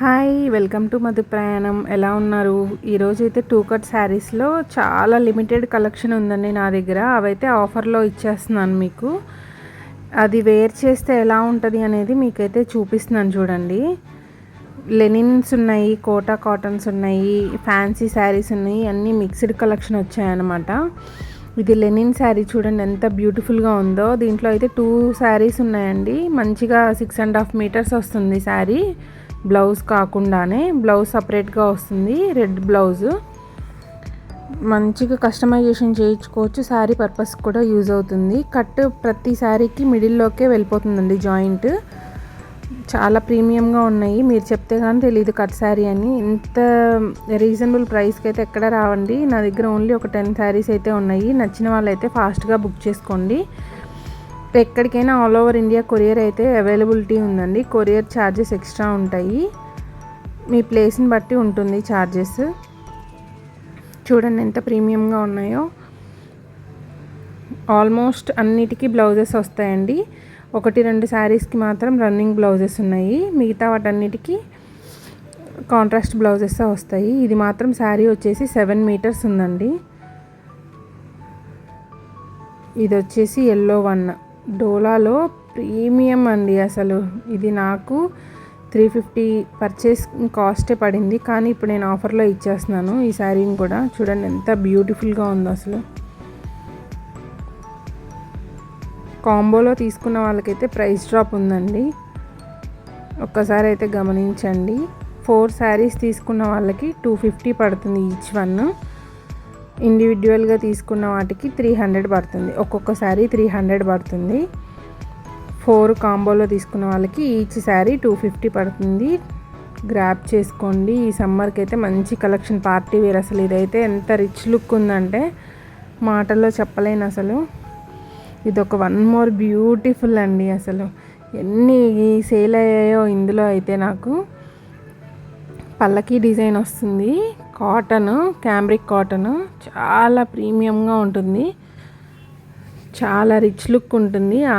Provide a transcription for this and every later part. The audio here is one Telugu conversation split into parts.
హాయ్ వెల్కమ్ టు మధు ప్రయాణం. ఎలా ఉన్నారు? ఈరోజైతే 2 కట్ శారీస్లో చాలా లిమిటెడ్ కలెక్షన్ ఉందండి నా దగ్గర. అవైతే ఆఫర్లో ఇచ్చేస్తున్నాను మీకు. అది వేర్ చేస్తే ఎలా ఉంటుంది అనేది మీకైతే చూపిస్తున్నాను చూడండి. లెనిన్స్ ఉన్నాయి, కోటా కాటన్స్ ఉన్నాయి, ఫ్యాన్సీ శారీస్ ఉన్నాయి, అన్నీ మిక్స్డ్ కలెక్షన్ వచ్చాయన్నమాట. ఇది లెనిన్ శారీ చూడండి ఎంత బ్యూటిఫుల్గా ఉందో. దీంట్లో అయితే 2 శారీస్ ఉన్నాయండి. మంచిగా 6.5 మీటర్స్ వస్తుంది శారీ. బ్లౌజ్ కాకుండానే బ్లౌజ్ సపరేట్గా వస్తుంది, రెడ్ బ్లౌజ్. మంచిగా కస్టమైజేషన్ చేయించుకోవచ్చు. శారీ పర్పస్ కూడా యూజ్ అవుతుంది. కట్ ప్రతి శారీకి మిడిల్లోకే వెళ్ళిపోతుందండి జాయింట్. చాలా ప్రీమియంగా ఉన్నాయి. మీరు చెప్తే కానీ తెలియదు కట్ శారీ అని. ఇంత రీజనబుల్ ప్రైస్కి అయితే ఎక్కడ రావండి. నా దగ్గర ఓన్లీ ఒక 10 శారీస్ అయితే ఉన్నాయి. నచ్చిన వాళ్ళైతే ఫాస్ట్గా బుక్ చేసుకోండి. ఎక్కడికైనా ఆల్ ఓవర్ ఇండియా కొరియర్ అయితే అవైలబిలిటీ ఉందండి. కొరియర్ ఛార్జెస్ ఎక్స్ట్రా ఉంటాయి, మీ ప్లేస్ని బట్టి ఉంటుంది ఛార్జెస్. చూడండి ఎంత ప్రీమియంగా ఉన్నాయో. ఆల్మోస్ట్ అన్నిటికీ బ్లౌజెస్ వస్తాయండి. 1-2 శారీస్కి మాత్రం రన్నింగ్ బ్లౌజెస్ ఉన్నాయి. మిగతా వాటన్నిటికీ కాంట్రాస్ట్ బ్లౌజెస్ వస్తాయి. ఇది మాత్రం శారీ వచ్చేసి 7 మీటర్స్ ఉందండి. ఇది వచ్చేసి ఎల్లో వన్, డోలాలో ప్రీమియం అండి. అసలు ఇది నాకు 350 పర్చేస్ కాస్టే పడింది, కానీ ఇప్పుడు నేను ఆఫర్లో ఇచ్చేస్తున్నాను ఈ శారీని కూడా. చూడండి ఎంత బ్యూటిఫుల్గా ఉందో అసలు. కాంబోలో తీసుకున్న వాళ్ళకైతే ప్రైస్ డ్రాప్ ఉందండి, ఒక్కసారి అయితే గమనించండి. 4 శారీస్ తీసుకున్న వాళ్ళకి 250 పడుతుంది ఈచ్ వన్. ఇండివిజువల్గా తీసుకున్న వాటికి 300 పడుతుంది. ఒక్కొక్క శారీ 300 పడుతుంది. 4 కాంబోలో తీసుకున్న వాళ్ళకి ఈచ్ శారీ 250 పడుతుంది. గ్రాప్ చేసుకోండి. ఈ సమ్మర్కి అయితే మంచి కలెక్షన్, పార్టీ వేర్. అసలు ఇదైతే ఎంత రిచ్ లుక్ ఉందంటే మాటల్లో చెప్పలేను అసలు. ఇది ఒక 1 మోర్ బ్యూటిఫుల్ అండి. అసలు ఎన్ని సేల్ అయ్యాయో ఇందులో అయితే. నాకు పల్లకి డిజైన్ వస్తుంది, కాటన్, క్యాంబ్రిక్ కాటన్, చాలా ప్రీమియంగా ఉంటుంది, చాలా రిచ్ లుక్ ఉంటుంది. ఆ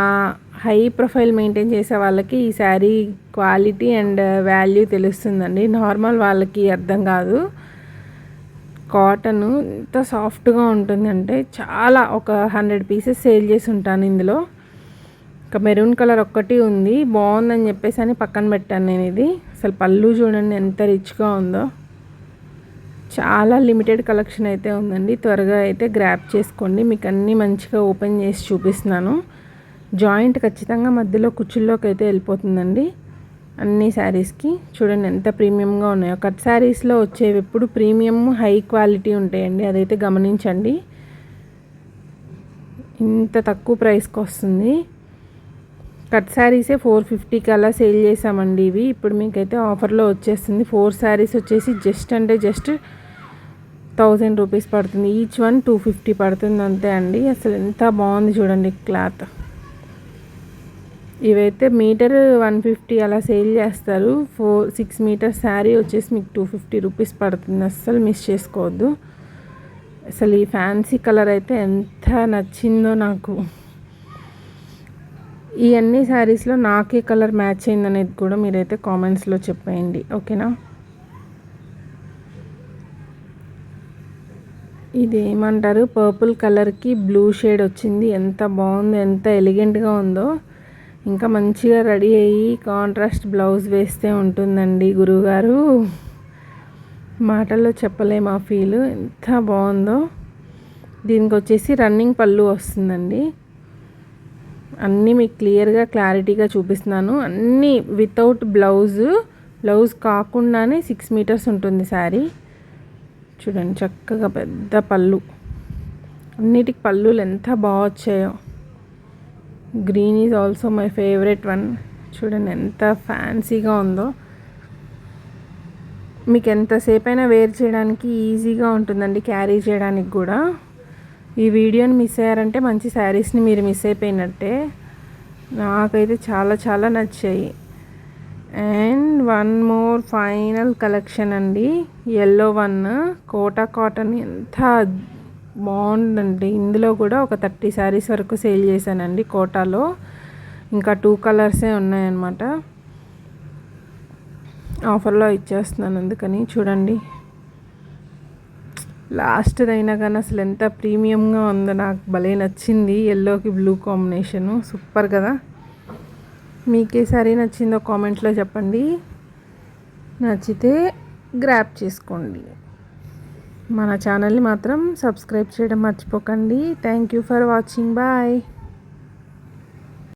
హై ప్రొఫైల్ మెయింటైన్ చేసే వాళ్ళకి ఈ శారీ క్వాలిటీ అండ్ వాల్యూ తెలుస్తుందండి. నార్మల్ వాళ్ళకి అర్థం కాదు. కాటన్ ఎంత సాఫ్ట్గా ఉంటుందంటే చాలా, ఒక 100 పీసెస్ సేల్ చేసి ఉంటాను ఇందులో. ఒక మెరూన్ కలర్ ఒక్కటి ఉంది, బాగుందని చెప్పేసి అని పక్కన పెట్టాను నేను ఇది. అసలు పళ్ళు చూడండి ఎంత రిచ్గా ఉందో. చాలా లిమిటెడ్ కలెక్షన్ అయితే ఉందండి. త్వరగా అయితే గ్రాప్ చేసుకోండి. మీకు అన్నీ మంచిగా ఓపెన్ చేసి చూపిస్తున్నాను. జాయింట్ ఖచ్చితంగా మధ్యలో కుచ్చుల్లోకి అయితే వెళ్ళిపోతుందండి అన్ని శారీస్కి. చూడండి ఎంత ప్రీమియంగా ఉన్నాయో. కట్ శారీస్లో వచ్చేవి ఎప్పుడు ప్రీమియం హై క్వాలిటీ ఉంటాయండి, అదైతే గమనించండి. ఇంత తక్కువ ప్రైస్కి వస్తుంది. కట్ శారీసే 450కి అలా సేల్ చేసామండి ఇవి. ఇప్పుడు మీకైతే ఆఫర్లో వచ్చేస్తుంది. 4 శారీస్ వచ్చేసి జస్ట్ 1000 రూపీస్ పడుతుంది. ఈచ్ వన్ 250 పడుతుంది అంతే అండి. అసలు ఎంత బాగుంది చూడండి క్లాత్. ఇవైతే మీటర్ 150 అలా సేల్ చేస్తారు. 6 మీటర్స్ శారీ వచ్చేసి మీకు 250 రూపీస్ పడుతుంది. అస్సలు మిస్ చేసుకోవద్దు. అసలు ఈ ఫ్యాన్సీ కలర్ అయితే ఎంత నచ్చిందో నాకు. ఈ అన్ని శారీస్లో నాకే కలర్ మ్యాచ్ అయిందనేది కూడా మీరైతే కామెంట్స్లో చెప్పేయండి, ఓకేనా? ఇది ఏమంటారు, పర్పుల్ కలర్కి బ్లూ షేడ్ వచ్చింది. ఎంత బాగుందో, ఎంత ఎలిగెంట్గా ఉందో. ఇంకా మంచిగా రెడీ అయ్యి కాంట్రాస్ట్ బ్లౌజ్ వేస్తే ఉంటుందండి గురువుగారు. మాటల్లో చెప్పలేము ఆ ఫీల్, ఎంత బాగుందో. దీనికి వచ్చేసి రన్నింగ్ పళ్ళు వస్తుందండి. అన్నీ మీకు క్లారిటీగా చూపిస్తున్నాను. అన్నీ వితౌట్ బ్లౌజ్ కాకుండానే 6 మీటర్స్ ఉంటుంది శారీ. చూడండి చక్కగా పెద్ద పళ్ళు, అన్నిటికి పళ్ళులు ఎంత బాగా వచ్చాయో. Green is also my favourite one. చూడండి ఎంత ఫ్యాన్సీగా ఉందో. మీకు ఎంతసేపు అయినా వేర్ చేయడానికి ఈజీగా ఉంటుందండి, క్యారీ చేయడానికి కూడా. ఈ వీడియోని మిస్ అయ్యారంటే మంచి శారీస్ని మీరు మిస్ అయిపోయినట్టే. నాకైతే చాలా చాలా నచ్చాయి. అండ్ 1 మోర్ ఫైనల్ కలెక్షన్ అండి, ఎల్లో వన్, కోటా కాటన్. ఎంత బాగుందండి. ఇందులో కూడా ఒక 30 శారీస్ వరకు సేల్ చేశానండి కోటాలో. ఇంకా 2 కలర్సే ఉన్నాయన్నమాట. ఆఫర్లో ఇచ్చేస్తున్నాను అందుకని. చూడండి లాస్ట్ది అయినా కానీ అసలు ఎంత ప్రీమియంగా ఉందో, నాకు భలే నచ్చింది. ఎల్లోకి బ్లూ కాంబినేషను సూపర్ కదా. మీకే సారీ నచ్చిందో కామెంట్లో చెప్పండి. నచ్చితే గ్రాప్ చేసుకోండి. మన ఛానల్ని మాత్రం సబ్స్క్రైబ్ చేయడం మర్చిపోకండి. Thank you for watching. Bye.